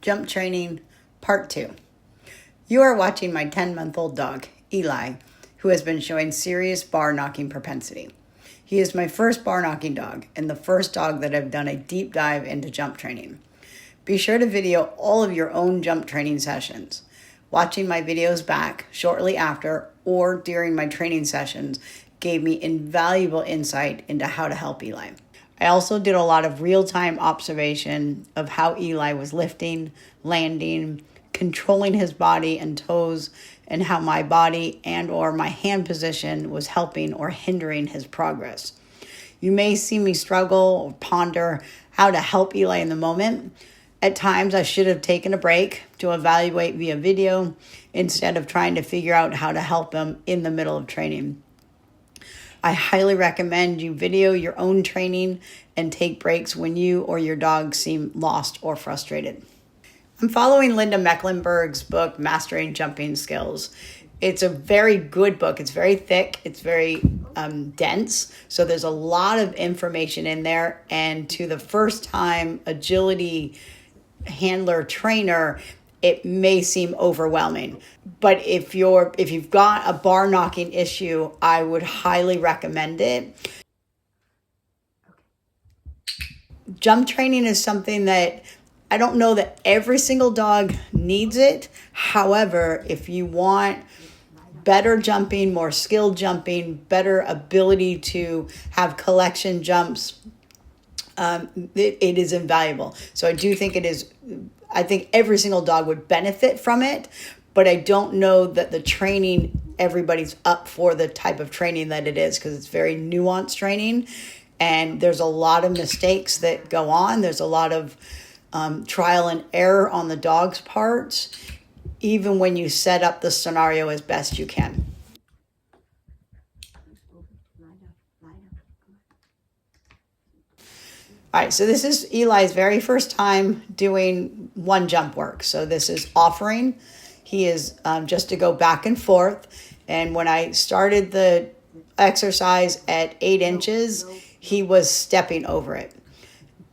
Jump Training Part 2. You are watching my 10-month-old dog, Eli, who has been showing serious bar knocking propensity. He is my first bar knocking dog and the first dog that I've done a deep dive into jump training. Be sure to video all of your own jump training sessions. Watching my videos back shortly after or during my training sessions gave me invaluable insight into how to help Eli. I also did a lot of real-time observation of how Eli was lifting, landing, controlling his body and toes, and how my body and or my hand position was helping or hindering his progress. You may see me struggle or ponder how to help Eli in the moment. At times, I should have taken a break to evaluate via video instead of trying to figure out how to help him in the middle of training. I highly recommend you video your own training and take breaks when you or your dog seem lost or frustrated. I'm following Linda Mecklenburg's book, Mastering Jumping Skills. It's a very good book. It's very thick. It's very dense. So there's a lot of information in there. And to the first time agility handler trainer, it may seem overwhelming. But if you've got a bar knocking issue, I would highly recommend it. Jump training is something that I don't know that every single dog needs it. However, if you want better jumping, more skilled jumping, better ability to have collection jumps, it is invaluable. So I do think it is. I think every single dog would benefit from it, but I don't know that the training, everybody's up for the type of training that it is, because it's very nuanced training and there's a lot of mistakes that go on. There's a lot of trial and error on the dog's parts, even when you set up the scenario as best you can. All right, so this is Eli's very first time doing one jump work. So this is offering. He is just to go back and forth. And when I started the exercise at 8 inches, he was stepping over it.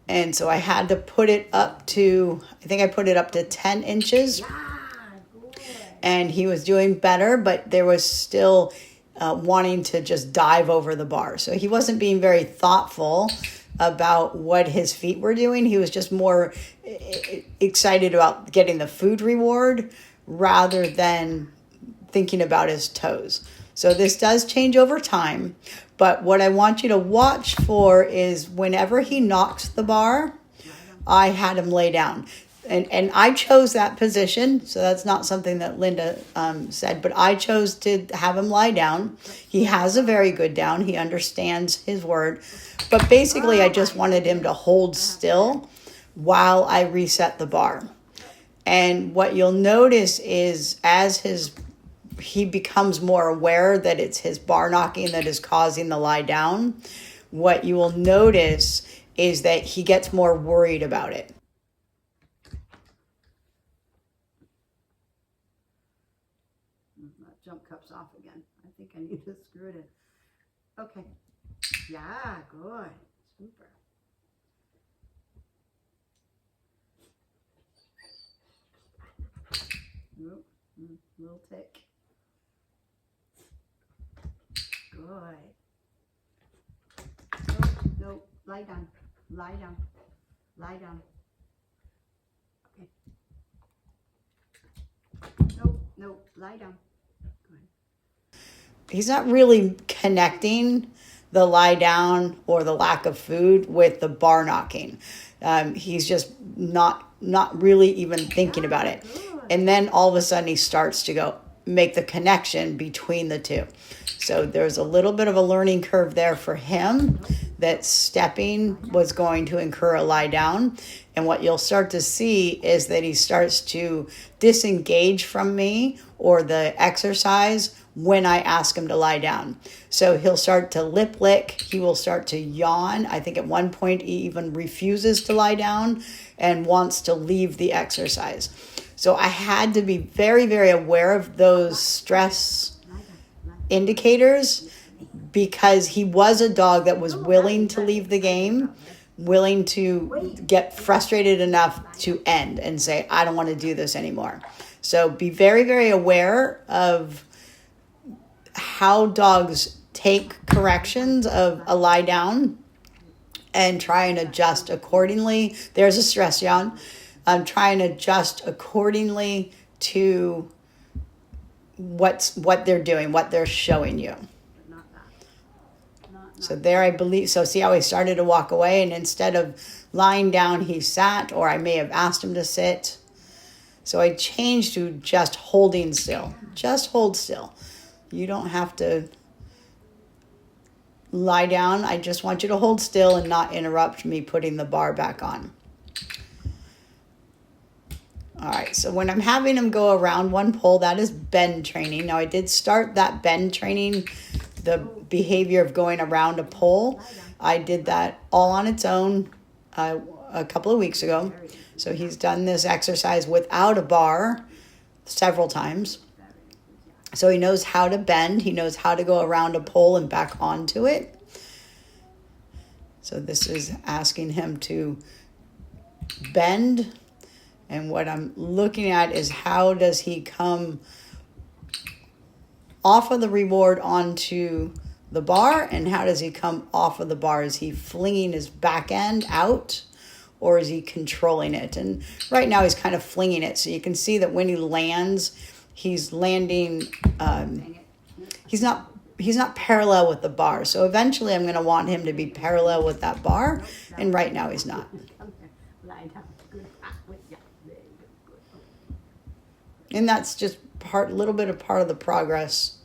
And so I had to put it up to, I think I put it up to 10 inches. And he was doing better, but there was still wanting to just dive over the bar. So he wasn't being very thoughtful about what his feet were doing. He was just more excited about getting the food reward rather than thinking about his toes. So this does change over time, but what I want you to watch for is whenever he knocks the bar, I had him lay down. And I chose that position, so that's not something that Linda said, but I chose to have him lie down. He has a very good down. He understands his word. But basically, I just wanted him to hold still while I reset the bar. And what you'll notice is as he becomes more aware that it's his bar knocking that is causing the lie down, what you will notice is that he gets more worried about it. That jump cup's off again. I think I need to screw it in. Okay. Yeah, good. Super. Nope. Little tick. Good. Nope. Lie down. Lie down. Lie down. Okay. Nope. Lie down. Good. He's not really connecting the lie down or the lack of food with the bar knocking. He's just not really even thinking about it. And then all of a sudden he starts to make the connection between the two. So there's a little bit of a learning curve there for him that stepping was going to incur a lie down. And what you'll start to see is that he starts to disengage from me or the exercise when I ask him to lie down. So he'll start to lip lick. He will start to yawn. I think at one point he even refuses to lie down and wants to leave the exercise. So I had to be very, very aware of those stress indicators because he was a dog that was willing to leave the game, willing to get frustrated enough to end and say, I don't want to do this anymore. So be very, very aware of how dogs take corrections of a lie down and try and adjust accordingly. There's a stress yawn. Try and adjust accordingly to what they're doing, what they're showing you. So there I believe, so see how he started to walk away, and instead of lying down, he sat, or I may have asked him to sit. So I changed to just holding still. Just hold still. You don't have to lie down. I just want you to hold still and not interrupt me putting the bar back on. All right, so when I'm having him go around one pole, that is bend training. Now I did start that bend training, the behavior of going around a pole. I did that all on its own a couple of weeks ago. So he's done this exercise without a bar several times. So he knows how to bend. He knows how to go around a pole and back onto it. So this is asking him to bend. And what I'm looking at is how does he come off of the reward onto the bar, and how does he come off of the bar? Is he flinging his back end out, or is he controlling it? And right now he's kind of flinging it. So you can see that when he lands, he's landing, he's not parallel with the bar. So eventually I'm going to want him to be parallel with that bar, and right now he's not. And that's just part of the progress,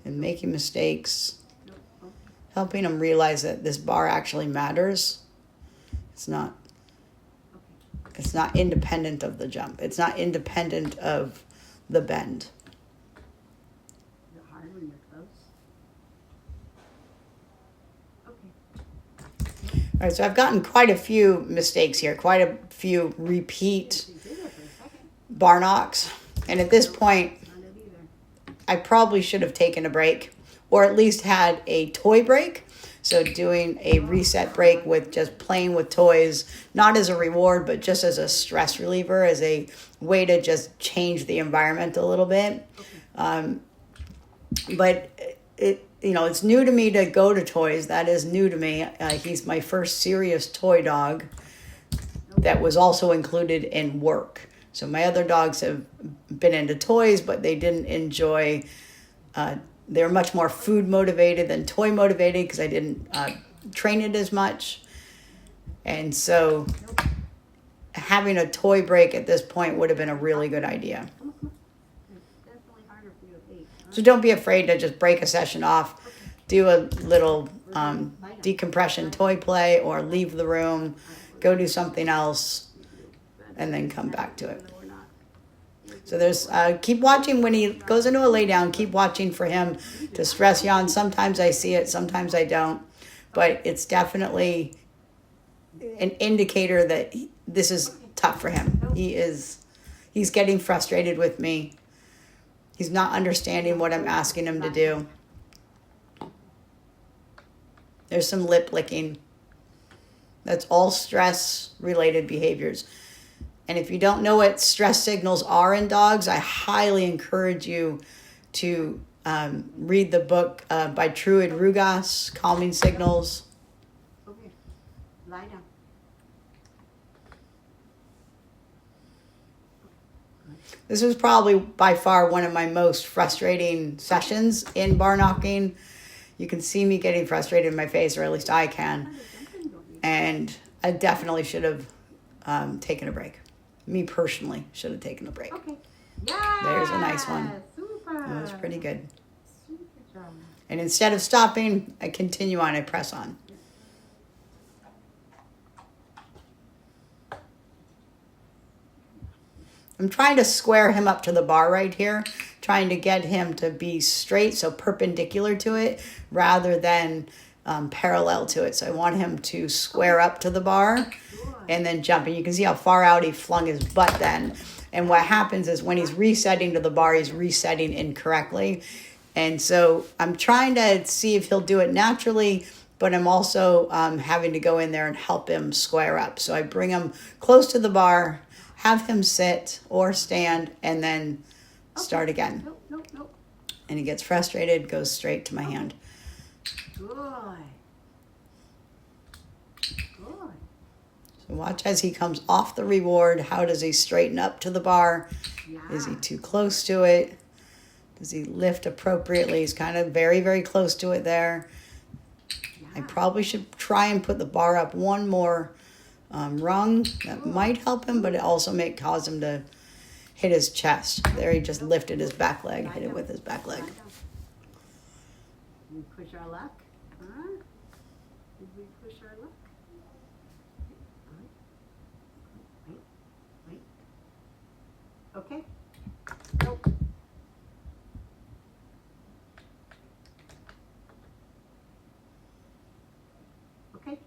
and making mistakes, helping him realize that this bar actually matters. It's not independent of the jump. It's not independent of the bend. Is it hard when you're close? Okay. All right, so I've gotten quite a few mistakes here, quite a few repeat bar knocks. And at this point, I probably should have taken a break, or at least had a toy break. So doing a reset break with just playing with toys, not as a reward, but just as a stress reliever, as a way to just change the environment a little bit. But it's new to me to go to toys. That is new to me. He's my first serious toy dog that was also included in work. So my other dogs have been into toys, but they didn't enjoy, they're much more food motivated than toy motivated, because I didn't train it as much. And so having a toy break at this point would have been a really good idea. So don't be afraid to just break a session off, do a little decompression toy play, or leave the room, go do something else, and then come back to it. So there's keep watching when he goes into a lay down. Keep watching for him to stress yawn. Sometimes I see it, sometimes I don't, but it's definitely an indicator that this is tough for him. He's getting frustrated with me. He's not understanding what I'm asking him to do. There's some lip licking. That's all stress related behaviors. And if you don't know what stress signals are in dogs, I highly encourage you to read the book by Truid Rugas, Calming Signals. Okay, lie down. This was probably by far one of my most frustrating sessions in bar knocking. You can see me getting frustrated in my face, or at least I can. And I definitely should have taken a break. Me personally should have taken a break. Okay. Yeah. There's a nice one. Super. That was pretty good. Super job. And instead of stopping, I continue on, I press on. I'm trying to square him up to the bar right here, trying to get him to be straight, so perpendicular to it, rather than parallel to it. So I want him to square up to the bar and then jump. And you can see how far out he flung his butt then. And what happens is when he's resetting to the bar, he's resetting incorrectly. And so I'm trying to see if he'll do it naturally but I'm also having to go in there and help him square up. So I bring him close to the bar, have him sit or stand, and then start again. Nope, nope, nope. And he gets frustrated, goes straight to my hand. Good. Good. So watch as he comes off the reward. How does he straighten up to the bar? Yeah. Is he too close to it? Does he lift appropriately? He's kind of very, very close to it there. I probably should try and put the bar up one more rung. That might help him, but it also may cause him to hit his chest. There he just lifted his back leg, hit it with his back leg. Did we push our luck? Huh? Did we push our luck? Wait, wait. Okay. Nope. Okay.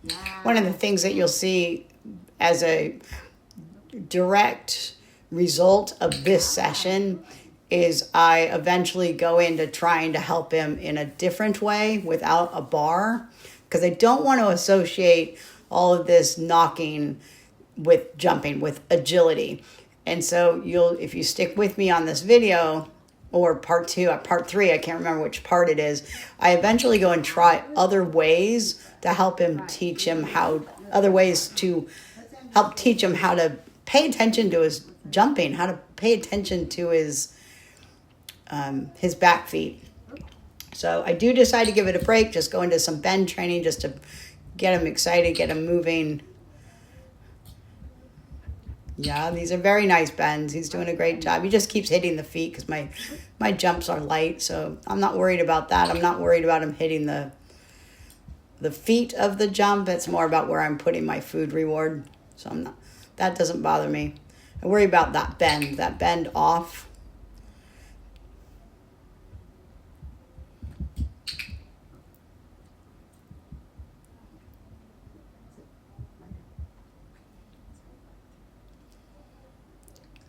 Yeah. One of the things that you'll see as a direct result of this session is I eventually go into trying to help him in a different way without a bar, because I don't want to associate all of this knocking with jumping, with agility. And so if you stick with me on this video, or part 2, part 3, I can't remember which part it is, I eventually go and try other ways to help him other ways to help teach him how to pay attention to his jumping, how to pay attention to his back feet. So I do decide to give it a break, just go into some bend training just to get him excited, get him moving. Yeah, these are very nice bends. He's doing a great job. He just keeps hitting the feet because my jumps are light, so I'm not worried about that. I'm not worried about him hitting the feet of the jump. It's more about where I'm putting my food reward. So that doesn't bother me. I worry about that bend off.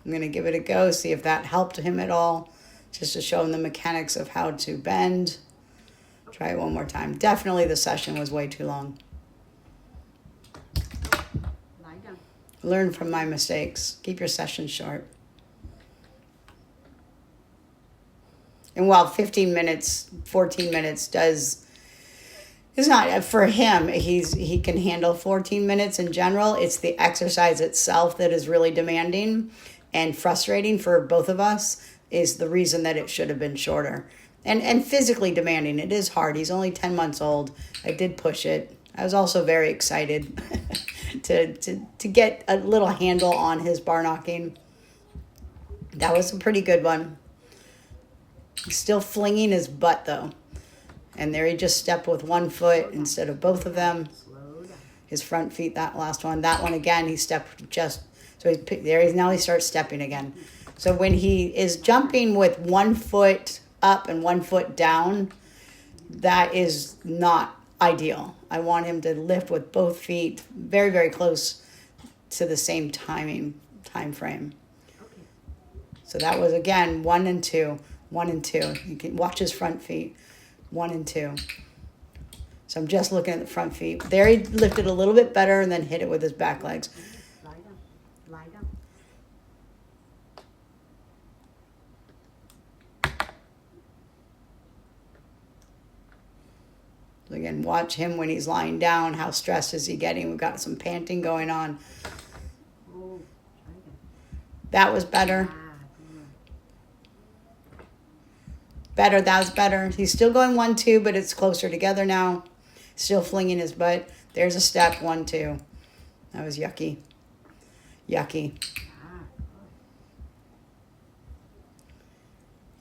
I'm going to give it a go, see if that helped him at all, just to show him the mechanics of how to bend. Try it one more time. Definitely the session was way too long. Lie down. Learn from my mistakes. Keep your sessions short. And while 15 minutes, 14 minutes is not, for him, he can handle 14 minutes in general. It's the exercise itself that is really demanding and frustrating for both of us, is the reason that it should have been shorter. And physically demanding. It is hard. He's only 10 months old. I did push it. I was also very excited to get a little handle on his bar knocking. That was a pretty good one. He's still flinging his butt, though. And there he just stepped with one foot instead of both of them. Slow down. His front feet, that last one. That one again, he stepped just... So now he starts stepping again. So when he is jumping with 1 foot up and 1 foot down, that is not ideal. I want him to lift with both feet very, very close to the same time frame. Okay. So that was, again, 1 and 2, 1 and 2. You can watch his front feet, 1 and 2. So I'm just looking at the front feet. There he lifted a little bit better and then hit it with his back legs. Lie down. Lie down. Again, watch him when he's lying down. How stressed is he getting? We've got some panting going on. Oh, try again. That was better. Ah, good. Better, that was better. He's still going 1, 2, but it's closer together now. Still flinging his butt. There's a step, 1, 2. That was yucky. Yucky. Ah,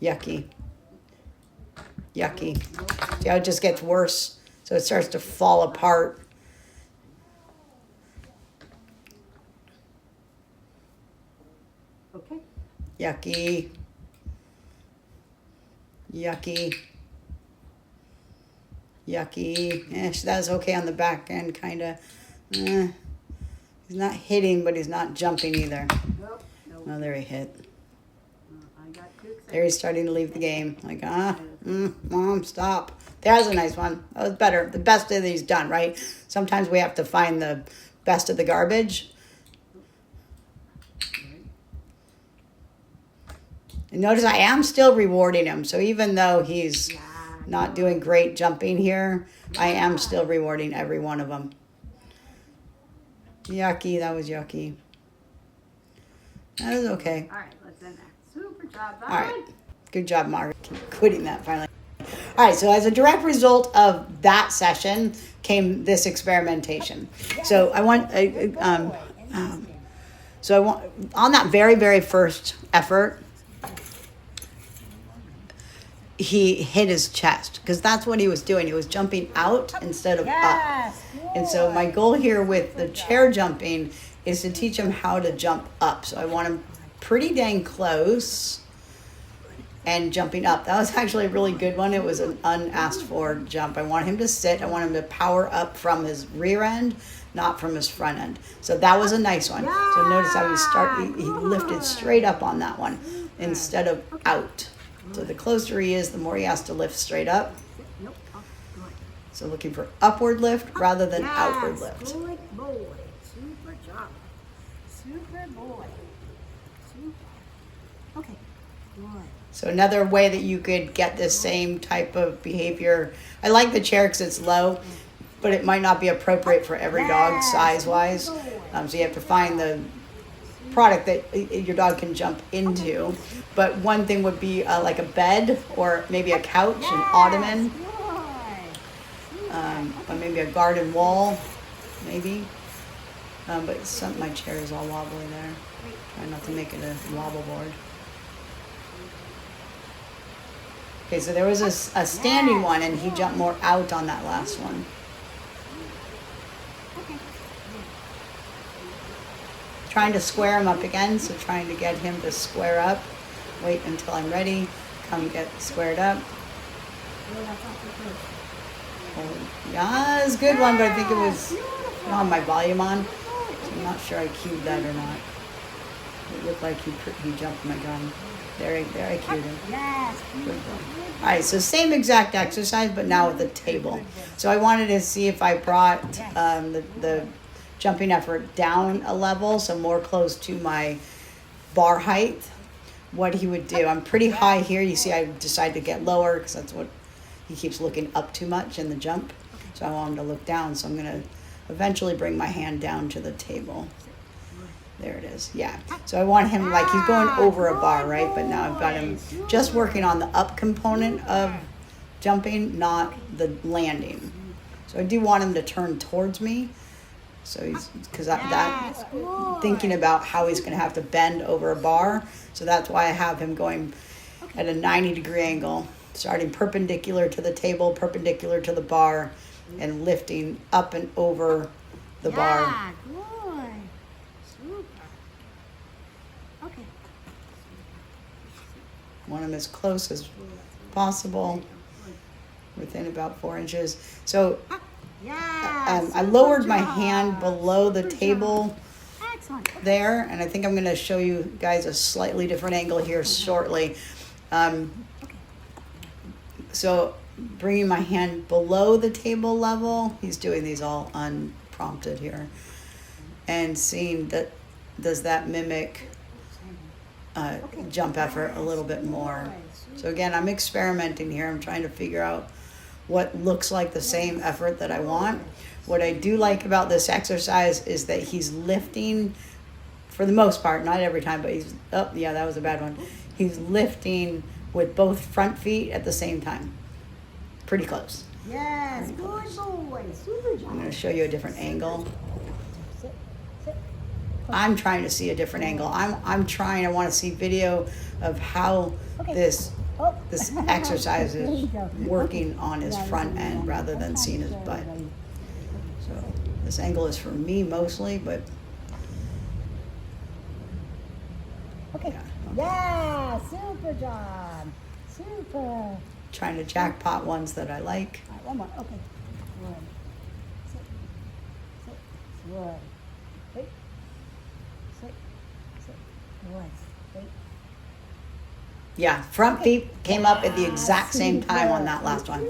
Yucky. Yucky. good. See how it just gets worse? So it starts to fall apart. Okay. Yucky. Yucky. Yucky. So that was okay on the back end, kind of. He's not hitting, but he's not jumping either. Nope. Nope. Oh, there he hit. I got too excited. There he's starting to leave the game. Like, Mom, stop. There's a nice one. That was better. The best that he's done, right? Sometimes we have to find the best of the garbage. And notice I am still rewarding him. So even though he's not doing great jumping here, I am still rewarding every one of them. Yucky. That was yucky. That was okay. All right, let's end that. Super job. All right. Good job, Margaret. Quitting that finally. All right. So as a direct result of that session came this experimentation. So I want, on that very, very first effort, he hit his chest because that's what he was doing. He was jumping out instead of up. And so my goal here with the chair jumping is to teach him how to jump up. So I want him pretty dang close and jumping up. That was actually a really good one. It was an unasked for jump. I want him to sit. I want him to power up from his rear end, not from his front end. So that was a nice one. So notice how he lifted straight up on that one instead of out. So the closer he is, the more he has to lift straight up. So looking for upward lift rather than outward lift. Good boy. Super job. Super boy. Super. Okay. Good. So another way that you could get this same type of behavior. I like the chair because it's low, but it might not be appropriate for every dog size-wise. So you have to find the product that your dog can jump into. But one thing would be like a bed or maybe a couch, an ottoman, or maybe a garden wall, maybe. But my chair is all wobbly there. Try not to make it a wobble board. Okay, so there was a standing one, and he jumped more out on that last one. Trying to square him up again, so trying to get him to square up. Wait until I'm ready. Come get squared up. Oh, yeah, it's a good one, but I think it was not my volume on. So I'm not sure I cued that or not. It looked like he jumped my gun. There I cued him. Good one. All right, so same exact exercise, but now with a table. So I wanted to see if I brought the jumping effort down a level, so more close to my bar height, what he would do. I'm pretty high here. You see I decided to get lower because that's what he keeps looking up too much in the jump. So I want him to look down. So I'm going to eventually bring my hand down to the table. There it is. Yeah. So I want him like he's going over a bar, right? But now I've got him just working on the up component of jumping, not the landing. So I do want him to turn towards me. So he's, because that thinking about how he's going to have to bend over a bar. So that's why I have him going at a 90-degree angle, starting perpendicular to the table, perpendicular to the bar, and lifting up and over the bar. Okay. Want him as close as possible, within about 4 inches. So I lowered my hand below the table there, and I think I'm going to show you guys a slightly different angle here shortly. So bringing my hand below the table level, he's doing these all unprompted here, and seeing that does that mimic jump effort a little bit more. So again, I'm experimenting here. I'm trying to figure out what looks like the same effort that I want. What I do like about this exercise is that he's lifting, for the most part, not every time, but he's, oh yeah, that was a bad one. He's lifting with both front feet at the same time. Pretty close. Yes, good boy. Super job. I'm going to show you a different angle. I'm trying to see a different angle. I want to see video of how this exercise is working on his front end rather than seeing his butt. So this angle is for me mostly, but yeah, super job. Super. Trying to jackpot ones that I like. All right, one more. Okay. Good. Sit. Sit. Good. Wait. Sit. Sit. Good. Wait. Yeah, front feet came up at the exact same Yes, time on yes. that last one.